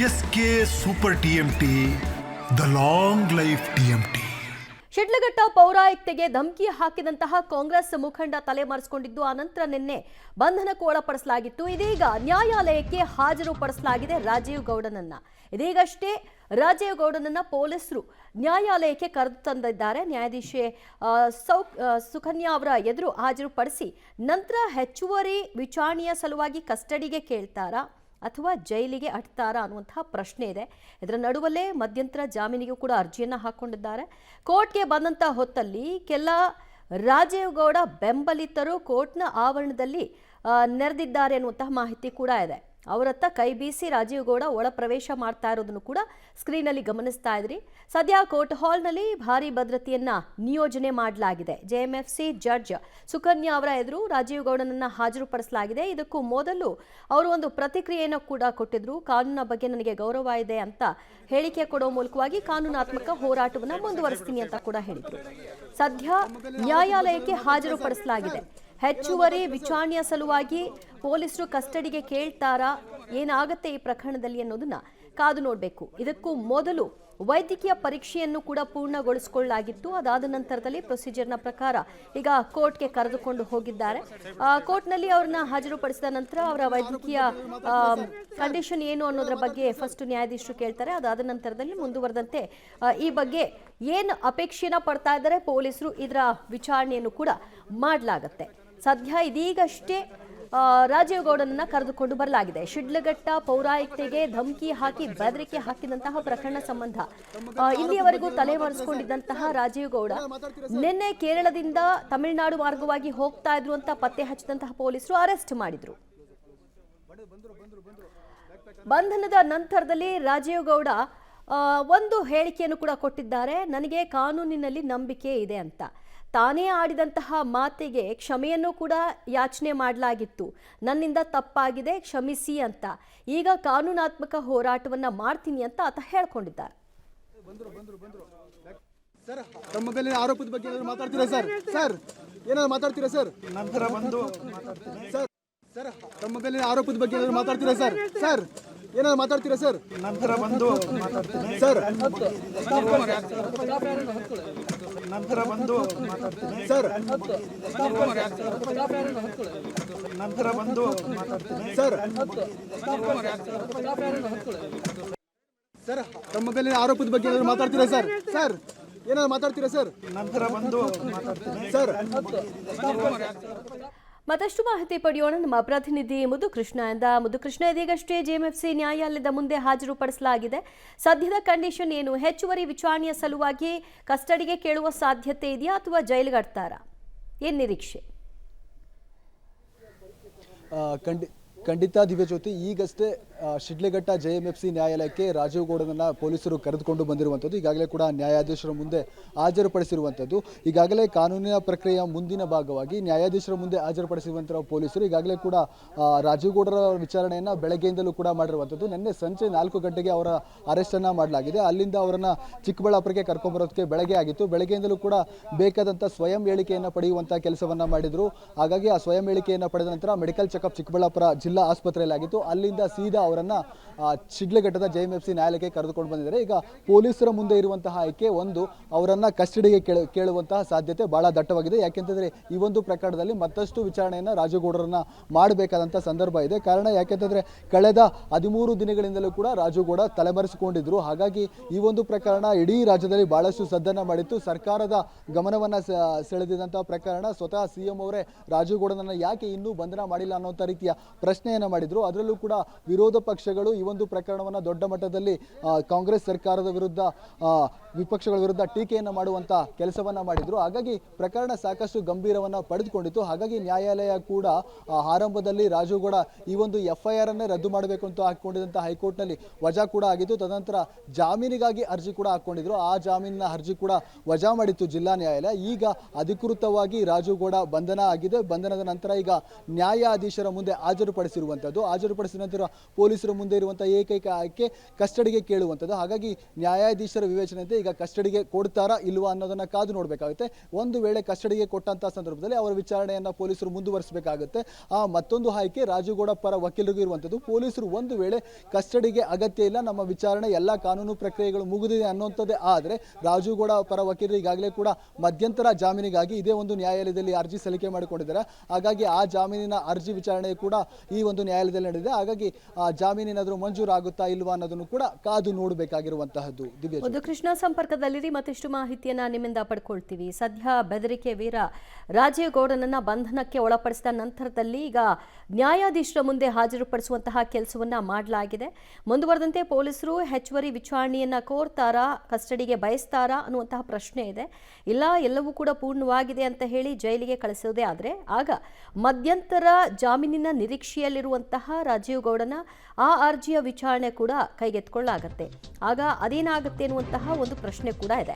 S K super TMT, the long life TMT. Shidlaghatta ಪೌರಾಯುಕ್ತೆಗೆ ಧಮಕಿ ಹಾಕಿದಂತಹ ಕಾಂಗ್ರೆಸ್ ಮುಖಂಡ ತಲೆಮರೆಸಿಕೊಂಡಿದ್ದು, ಆನಂತರ ನಿನ್ನೆ ಬಂಧನಕ್ಕೆ ಒಳಪಡಿಸಲಾಗಿತ್ತು. ಇದೀಗ ನ್ಯಾಯಾಲಯಕ್ಕೆ ಹಾಜರುಪಡಿಸಲಾಗಿದೆ ರಾಜೀವ್ ಗೌಡನನ್ನ. ಇದೀಗಷ್ಟೇ ರಾಜೀವ್ ಗೌಡನನ್ನ ಪೊಲೀಸರು ನ್ಯಾಯಾಲಯಕ್ಕೆ ಕರೆದು ತಂದಿದ್ದಾರೆ. ನ್ಯಾಯಾಧೀಶೆ ಸುಕನ್ಯಾ ಅವರ ಎದುರು ಹಾಜರುಪಡಿಸಿ ನಂತರ ಹೆಚ್ಚುವರಿ ವಿಚಾರಣೆಯ ಸಲುವಾಗಿ ಕಸ್ಟಡಿಗೆ ಕೇಳ್ತಾರಾ ಅಥವಾ ಜೈಲಿಗೆ ಅಟ್ತಾರಾ ಅನ್ನುವಂತಹ ಪ್ರಶ್ನೆ ಇದೆ. ಇದರ ನಡುವಲ್ಲೇ ಮಧ್ಯಂತರ ಜಾಮೀನಿಗೂ ಕೂಡ ಅರ್ಜಿಯನ್ನು ಹಾಕೊಂಡಿದ್ದಾರೆ. ಕೋರ್ಟ್ಗೆ ಬಂದಂಥ ಹೊತ್ತಲ್ಲಿ ಕೆಲ ರಾಜೀವ್ ಗೌಡ ಬೆಂಬಲಿತರು ಕೋರ್ಟ್ನ ಆವರಣದಲ್ಲಿ ನೆರೆದಿದ್ದಾರೆ ಅನ್ನುವಂತಹ ಮಾಹಿತಿ ಕೂಡ ಇದೆ. ಅವರತ್ತ ಕೈ ಬೀಸಿ ರಾಜೀವ್ ಗೌಡ ಒಳ ಪ್ರವೇಶ ಮಾಡ್ತಾ ಇರೋದನ್ನು ಕೂಡ ಸ್ಕ್ರೀನಲ್ಲಿ ಗಮನಿಸ್ತಾ ಇದ್ರಿ. ಸದ್ಯ ಕೋರ್ಟ್ ಹಾಲ್ನಲ್ಲಿ ಭಾರಿ ಭದ್ರತೆಯನ್ನ ನಿಯೋಜನೆ ಮಾಡಲಾಗಿದೆ. ಜೆಎಂಎಫ್ಸಿ ಜಡ್ಜ್ ಸುಕನ್ಯಾ ಅವರ ಎದುರು ರಾಜೀವ್ ಗೌಡನನ್ನ ಹಾಜರುಪಡಿಸಲಾಗಿದೆ. ಇದಕ್ಕೂ ಮೊದಲು ಅವರು ಒಂದು ಪ್ರತಿಕ್ರಿಯೆಯನ್ನು ಕೂಡ ಕೊಟ್ಟಿದ್ರು. ಕಾನೂನಿನ ಬಗ್ಗೆ ನನಗೆ ಗೌರವ ಇದೆ ಅಂತ ಹೇಳಿಕೆ ಕೊಡೋ ಮೂಲಕವಾಗಿ ಕಾನೂನಾತ್ಮಕ ಹೋರಾಟವನ್ನು ಮುಂದುವರಿಸ್ತೀನಿ ಅಂತ ಕೂಡ ಹೇಳಿದ್ರು. ಸದ್ಯ ನ್ಯಾಯಾಲಯಕ್ಕೆ ಹಾಜರುಪಡಿಸಲಾಗಿದೆ. ಹೆಚ್ಚುವರಿ ವಿಚಾರಣೆಯ ಸಲುವಾಗಿ ಪೊಲೀಸರು ಕಸ್ಟಡಿಗೆ ಕೇಳ್ತಾರಾ, ಏನಾಗುತ್ತೆ ಈ ಪ್ರಕರಣದಲ್ಲಿ ಅನ್ನೋದನ್ನ ಕಾದು ನೋಡಬೇಕು. ಇದಕ್ಕೂ ಮೊದಲು ವೈದ್ಯಕೀಯ ಪರೀಕ್ಷೆಯನ್ನು ಕೂಡ ಪೂರ್ಣಗೊಳಿಸಿಕೊಳ್ಳಲಾಗಿತ್ತು. ಅದಾದ ನಂತರದಲ್ಲಿ ಪ್ರೊಸೀಜರ್ನ ಪ್ರಕಾರ ಈಗ ಕೋರ್ಟ್ಗೆ ಕರೆದುಕೊಂಡು ಹೋಗಿದ್ದಾರೆ. ಕೋರ್ಟ್ನಲ್ಲಿ ಅವ್ರನ್ನ ಹಾಜರುಪಡಿಸಿದ ನಂತರ ಅವರ ವೈದ್ಯಕೀಯ ಕಂಡೀಷನ್ ಏನು ಅನ್ನೋದ್ರ ಬಗ್ಗೆ ಫಸ್ಟ್ ನ್ಯಾಯಾಧೀಶರು ಕೇಳ್ತಾರೆ. ಅದಾದ ನಂತರದಲ್ಲಿ ಮುಂದುವರೆದಂತೆ ಈ ಬಗ್ಗೆ ಏನು ಅಪೇಕ್ಷೆನ ಪಡ್ತಾ ಇದ್ದಾರೆ ಪೊಲೀಸರು, ಇದರ ವಿಚಾರಣೆಯನ್ನು ಕೂಡ ಮಾಡಲಾಗತ್ತೆ. ಸದ್ಯ ಇದೀಗಷ್ಟೇ ರಾಜೀವ್ ಗೌಡನನ್ನ ಕರೆದುಕೊಂಡು ಬರಲಾಗಿದೆ. ಶಿಡ್ಲಘಟ್ಟ ಪೌರಾಯುಕ್ತೆಗೆ ಧಮಕಿ ಹಾಕಿ ಬೆದರಿಕೆ ಹಾಕಿದಂತಹ ಪ್ರಕರಣ ಸಂಬಂಧ ಇಲ್ಲಿಯವರೆಗೂ ತಲೆಮರೆಸಿಕೊಂಡಿದ್ದಂತಹ ರಾಜೀವ್ ಗೌಡ ನಿನ್ನೆ ಕೇರಳದಿಂದ ತಮಿಳುನಾಡು ಮಾರ್ಗವಾಗಿ ಹೋಗ್ತಾ ಇದ್ರು ಅಂತ ಪತ್ತೆ ಹಚ್ಚಿದಂತಹ ಪೊಲೀಸರು ಅರೆಸ್ಟ್ ಮಾಡಿದ್ರು. ಬಂಧನದ ನಂತರದಲ್ಲಿ ರಾಜೀವ್ ಗೌಡ ಒಂದು ಹೇಳಿಕೆಯನ್ನು ಕೂಡ ಕೊಟ್ಟಿದ್ದಾರೆ. ನನಗೆ ಕಾನೂನಿನಲ್ಲಿ ನಂಬಿಕೆ ಇದೆ ಅಂತ. ತಾನೇ ಆಡಿದಂತಹ ಮಾತಿಗೆ ಕ್ಷಮೆಯನ್ನು ಕೂಡ ಯಾಚನೆ ಮಾಡಲಾಗಿತ್ತು. ನನ್ನಿಂದ ತಪ್ಪಾಗಿದೆ, ಕ್ಷಮಿಸಿ ಅಂತ. ಈಗ ಕಾನೂನಾತ್ಮಕ ಹೋರಾಟವನ್ನ ಮಾಡ್ತೀನಿ ಅಂತ ಆತ ಹೇಳ್ಕೊಂಡಿದ್ದಾರೆ. ಸರ್, ತಮ್ಮ ಮೇಲೆ ಆರೋಪದ ಬಗ್ಗೆ ಏನಾದ್ರು ಮಾತಾಡ್ತೀರಾ ಸರ್? ಸರ್, ಏನಾದ್ರು ಮಾತಾಡ್ತೀರಾ ಸರ್? ನಂತರ ಬಂದು ಸರ್, ಸರ್, ತಮ್ಮ ಮೇಲೆ ಆರೋಪದ ಬಗ್ಗೆ ಏನಾದ್ರು ಮಾತಾಡ್ತೀರಾ ಸರ್? ಸರ್, ಏನಾದ್ರು ಮಾತಾಡ್ತೀರಾ ಸರ್? ನಂತರ ಬಂದು ಸರ್, ನಂತರ ಬಂದು ಸರ್, ನಂತರ ಬಂದು ಸರ್, ಸರ್, ತಮ್ಮ ಮೇಲೆ ಆರೋಪದ ಬಗ್ಗೆ ಏನಾದ್ರು ಮಾತಾಡ್ತೀರಾ ಸರ್? ಸರ್, ಏನಾದ್ರು ಮಾತಾಡ್ತೀರಾ ಸರ್? ನಂತರ ಬಂದು ಸರ್. ಮತ್ತಷ್ಟು ಮಾಹಿತಿ ಪಡೆಯೋಣ ನಮ್ಮ ಪ್ರತಿನಿಧಿ ಮುದುಕೃಷ್ಣಯಿಂದ. ಮುದುಕೃಷ್ಣ, ಇದೀಗಷ್ಟೇ ಜೆಎಂಎಫ್ಸಿ ನ್ಯಾಯಾಲಯದ ಮುಂದೆ ಹಾಜರುಪಡಿಸಲಾಗಿದೆ. ಸದ್ಯದ ಕಂಡೀಷನ್ ಏನು? ಹೆಚ್ಚುವರಿ ವಿಚಾರಣೆಯ ಸಲುವಾಗಿ ಕಸ್ಟಡಿಗೆ ಕೇಳುವ ಸಾಧ್ಯತೆ ಇದೆಯಾ ಅಥವಾ ಜೈಲಿಗಟ್ತಾರಾ? ಏನು ನಿರೀಕ್ಷೆ? ಖಂಡಿತ ದಿವ್ಯಜ್ಯೋತಿ, ಈಗಷ್ಟೇ ಶಿಡ್ಲಘಟ್ಟ ಜೆಎಂಎಫ್ಸಿ ನ್ಯಾಯಾಲಯಕ್ಕೆ ರಾಜೀವ್ ಗೌಡನನ್ನು ಪೊಲೀಸರು ಕರೆದುಕೊಂಡು ಬಂದಿರುವಂಥದ್ದು. ಈಗಾಗಲೇ ಕೂಡ ನ್ಯಾಯಾಧೀಶರ ಮುಂದೆ ಹಾಜರುಪಡಿಸಿರುವಂಥದ್ದು. ಈಗಾಗಲೇ ಕಾನೂನಿನ ಪ್ರಕ್ರಿಯೆಯ ಮುಂದಿನ ಭಾಗವಾಗಿ ನ್ಯಾಯಾಧೀಶರ ಮುಂದೆ ಹಾಜರುಪಡಿಸಿರುವಂತಹ ಪೊಲೀಸರು ಈಗಾಗಲೇ ಕೂಡ ರಾಜೀವ್ ಗೌಡರ ವಿಚಾರಣೆಯನ್ನು ಬೆಳಗ್ಗೆಯಿಂದಲೂ ಕೂಡ ಮಾಡಿರುವಂಥದ್ದು. ನಿನ್ನೆ ಸಂಜೆ 4 ಗಂಟೆಗೆ ಅವರ ಅರೆಸ್ಟನ್ನು ಮಾಡಲಾಗಿದೆ. ಅಲ್ಲಿಂದ ಅವರನ್ನು ಚಿಕ್ಕಬಳ್ಳಾಪುರಕ್ಕೆ ಕರ್ಕೊಂಡ್ಬರೋದಕ್ಕೆ ಬೆಳಗ್ಗೆ ಆಗಿತ್ತು. ಬೆಳಗ್ಗೆಯಿಂದಲೂ ಕೂಡ ಬೇಕಾದಂಥ ಸ್ವಯಂ ಹೇಳಿಕೆಯನ್ನು ಪಡೆಯುವಂಥ ಕೆಲಸವನ್ನು ಮಾಡಿದರು. ಹಾಗಾಗಿ ಆ ಸ್ವಯಂ ಹೇಳಿಕೆಯನ್ನು ಪಡೆದ ನಂತರ ಮೆಡಿಕಲ್ ಚೆಕಪ್ ಚಿಕ್ಕಬಳ್ಳಾಪುರ ಜಿಲ್ಲಾ ಆಸ್ಪತ್ರೆಯಲ್ಲಿ ಆಗಿತ್ತು. ಅಲ್ಲಿಂದ ಸೀದಾ ಅವರನ್ನು ಶಿಡ್ಲಘಟ್ಟದ ಜೆಎಂಎಫ್ಸಿ ನ್ಯಾಯಾಲಯಕ್ಕೆ ಕರೆದುಕೊಂಡು ಬಂದಿದ್ದಾರೆ. ಈಗ ಪೊಲೀಸರ ಮುಂದೆ ಇರುವಂತಹ ಆಯ್ಕೆ ಒಂದು, ಅವರನ್ನು ಕಸ್ಟಡಿಗೆ ಕೇಳುವಂತಹ ಸಾಧ್ಯತೆ ಬಹಳ ದಟ್ಟವಾಗಿದೆ. ಯಾಕೆಂತಂದರೆ ಈ ಒಂದು ಪ್ರಕರಣದಲ್ಲಿ ಮತ್ತಷ್ಟು ವಿಚಾರಣೆಯನ್ನು ರಾಜೀವ್ ಗೌಡರನ್ನ ಮಾಡಬೇಕಾದಂಥ ಸಂದರ್ಭ ಇದೆ. ಕಾರಣ ಯಾಕೆಂತಂದರೆ ಕಳೆದ 13 ದಿನಗಳಿಂದಲೂ ಕೂಡ ರಾಜೀವ್ ಗೌಡ ತಲೆಮರೆಸಿಕೊಂಡಿದ್ರು. ಹಾಗಾಗಿ ಈ ಒಂದು ಪ್ರಕರಣ ಇಡೀ ರಾಜ್ಯದಲ್ಲಿ ಬಹಳಷ್ಟು ಸದ್ದನ್ನು ಮಾಡಿತ್ತು. ಸರ್ಕಾರದ ಗಮನವನ್ನು ಸೆಳೆದಿದ್ದಂತಹ ಪ್ರಕರಣ. ಸ್ವತಃ ಸಿಎಂ ಅವರೇ ರಾಜೀವ್ ಗೌಡನನ್ನು ಯಾಕೆ ಇನ್ನೂ ಬಂಧನ ಮಾಡಿಲ್ಲ ಅನ್ನೋಂಥ ರೀತಿಯ ಪ್ರಶ್ನೆಯನ್ನು ಮಾಡಿದ್ರು. ಅದರಲ್ಲೂ ಕೂಡ ವಿರೋಧ ಪಕ್ಷಗಳು ಈ ಒಂದು ಪ್ರಕರಣವನ್ನು ದೊಡ್ಡ ಮಟ್ಟದಲ್ಲಿ ಕಾಂಗ್ರೆಸ್ ಸರ್ಕಾರದ ವಿರುದ್ಧ, ವಿಪಕ್ಷಗಳ ವಿರುದ್ಧ ಟೀಕೆಯನ್ನು ಮಾಡುವಂತ ಕೆಲಸವನ್ನ ಮಾಡಿದ್ರು. ಹಾಗಾಗಿ ಪ್ರಕರಣ ಸಾಕಷ್ಟು ಗಂಭೀರವನ್ನ ಪಡೆದುಕೊಂಡಿತ್ತು. ಹಾಗಾಗಿ ನ್ಯಾಯಾಲಯ ಕೂಡ ಆರಂಭದಲ್ಲಿ ರಾಜೀವ್ ಗೌಡ ಈ ಒಂದು FIR ಅನ್ನೇ ರದ್ದು ಮಾಡಬೇಕು ಅಂತ ಹಾಕೊಂಡಿದ್ದಂತ ಹೈಕೋರ್ಟ್ನಲ್ಲಿ ವಜಾ ಕೂಡ ಆಗಿತ್ತು. ತದನಂತರ ಜಾಮೀನಿಗಾಗಿ ಅರ್ಜಿ ಕೂಡ ಹಾಕೊಂಡಿದ್ರು. ಆ ಜಾಮೀನಿನ ಅರ್ಜಿ ಕೂಡ ವಜಾ ಮಾಡಿತ್ತು ಜಿಲ್ಲಾ ನ್ಯಾಯಾಲಯ. ಈಗ ಅಧಿಕೃತವಾಗಿ ರಾಜೀವ್ ಗೌಡ ಬಂಧನ ಆಗಿದೆ. ಬಂಧನದ ನಂತರ ಈಗ ನ್ಯಾಯಾಧೀಶರ ಮುಂದೆ ಹಾಜರುಪಡಿಸಿರುವಂಥದ್ದು. ಹಾಜರುಪಡಿಸಿದ ನಂತರ ಪೊಲೀಸರ ಮುಂದೆ ಇರುವಂತಹ ಏಕೈಕ ಆಯ್ಕೆ ಕಸ್ಟಡಿಗೆ ಕೇಳುವಂಥದ್ದು. ಹಾಗಾಗಿ ನ್ಯಾಯಾಧೀಶರ ವಿವೇಚನೆಯಂತೆ ಈಗ ಕಸ್ಟಡಿಗೆ ಕೊಡ್ತಾರಾ ಇಲ್ವಾ ಅನ್ನೋದನ್ನ ಕಾದು ನೋಡಬೇಕಾಗುತ್ತೆ. ಒಂದು ವೇಳೆ ಕಸ್ಟಡಿಗೆ ಕೊಟ್ಟಂತ ಸಂದರ್ಭದಲ್ಲಿ ಅವರ ವಿಚಾರಣೆಯನ್ನ ಪೊಲೀಸರು ಮುಂದುವರಿಸಬೇಕಾಗುತ್ತೆ. ಮತ್ತೊಂದು ಆಯ್ಕೆ ರಾಜೀವ್ ಗೌಡ ಪರ ವಕೀಲರಿಗೂ ಇರುವಂತದ್ದು, ಪೊಲೀಸರು ಒಂದು ವೇಳೆ ಕಸ್ಟಡಿಗೆ ಅಗತ್ಯ ಇಲ್ಲ, ನಮ್ಮ ವಿಚಾರಣೆ ಎಲ್ಲ ಕಾನೂನು ಪ್ರಕ್ರಿಯೆಗಳು ಮುಗಿದಿದೆ ಅನ್ನುವಂಥದ್ದೇ ಆದರೆ ರಾಜೀವ್ ಗೌಡ ಪರ ವಕೀಲರು ಈಗಾಗಲೇ ಕೂಡ ಮಧ್ಯಂತರ ಜಾಮೀನಿಗಾಗಿ ಇದೇ ಒಂದು ನ್ಯಾಯಾಲಯದಲ್ಲಿ ಅರ್ಜಿ ಸಲ್ಲಿಕೆ ಮಾಡಿಕೊಂಡಿದ್ದಾರೆ. ಹಾಗಾಗಿ ಆ ಜಾಮೀನಿನ ಅರ್ಜಿ ವಿಚಾರಣೆ ಕೂಡ ಈ ಒಂದು ನ್ಯಾಯಾಲಯದಲ್ಲಿ ನಡೆದಿದೆ. ಹಾಗಾಗಿ ಆ ಜಾಮೀನೇನಾದರೂ ಮಂಜೂರಾಗುತ್ತಾ ಇಲ್ವಾ ಅನ್ನೋದನ್ನು ಕೂಡ ಕಾದು ನೋಡಬೇಕಾಗಿರುವಂತಹದ್ದು. ದಿವ್ಯ ಕೃಷ್ಣ ಸಂಪರ್ಕದಲ್ಲಿರಿ, ಮತ್ತಿಷ್ಟು ಮಾಹಿತಿಯನ್ನ ನಿಮ್ಮಿಂದ ಪಡ್ಕೊಳ್ತೀವಿ. ಸದ್ಯ ಬೆದರಿಕೆ ವೀರ ರಾಜೀವ್ ಗೌಡನನ್ನ ಬಂಧನಕ್ಕೆ ಒಳಪಡಿಸಿದ ನಂತರದಲ್ಲಿ ಈಗ ನ್ಯಾಯಾಧೀಶರ ಮುಂದೆ ಹಾಜರುಪಡಿಸುವಂತಹ ಕೆಲಸವನ್ನ ಮಾಡಲಾಗಿದೆ. ಮುಂದುವರೆದಂತೆ ಪೊಲೀಸರು ಹೆಚ್ಚುವರಿ ವಿಚಾರಣೆಯನ್ನ ಕೋರ್ತಾರಾ, ಕಸ್ಟಡಿಗೆ ಬಯಸ್ತಾರಾ ಅನ್ನುವಂತಹ ಪ್ರಶ್ನೆ ಇದೆ. ಇಲ್ಲ, ಎಲ್ಲವೂ ಕೂಡ ಪೂರ್ಣವಾಗಿದೆ ಅಂತ ಹೇಳಿ ಜೈಲಿಗೆ ಕಳಿಸೋದೇ ಆದರೆ ಆಗ ಮಧ್ಯಂತರ ಜಾಮೀನಿನ ನಿರೀಕ್ಷೆಯಲ್ಲಿರುವಂತಹ ರಾಜೀವ್ ಗೌಡನ ಆ ಅರ್ಜಿಯ ವಿಚಾರಣೆ ಕೂಡ ಕೈಗೆತ್ತಿಕೊಳ್ಳಲಾಗತ್ತೆ. ಆಗ ಅದೇನಾಗುತ್ತೆ ಅನ್ನುವಂತಹ ಒಂದು ಪ್ರಶ್ನೆ ಕೂಡ ಇದೆ.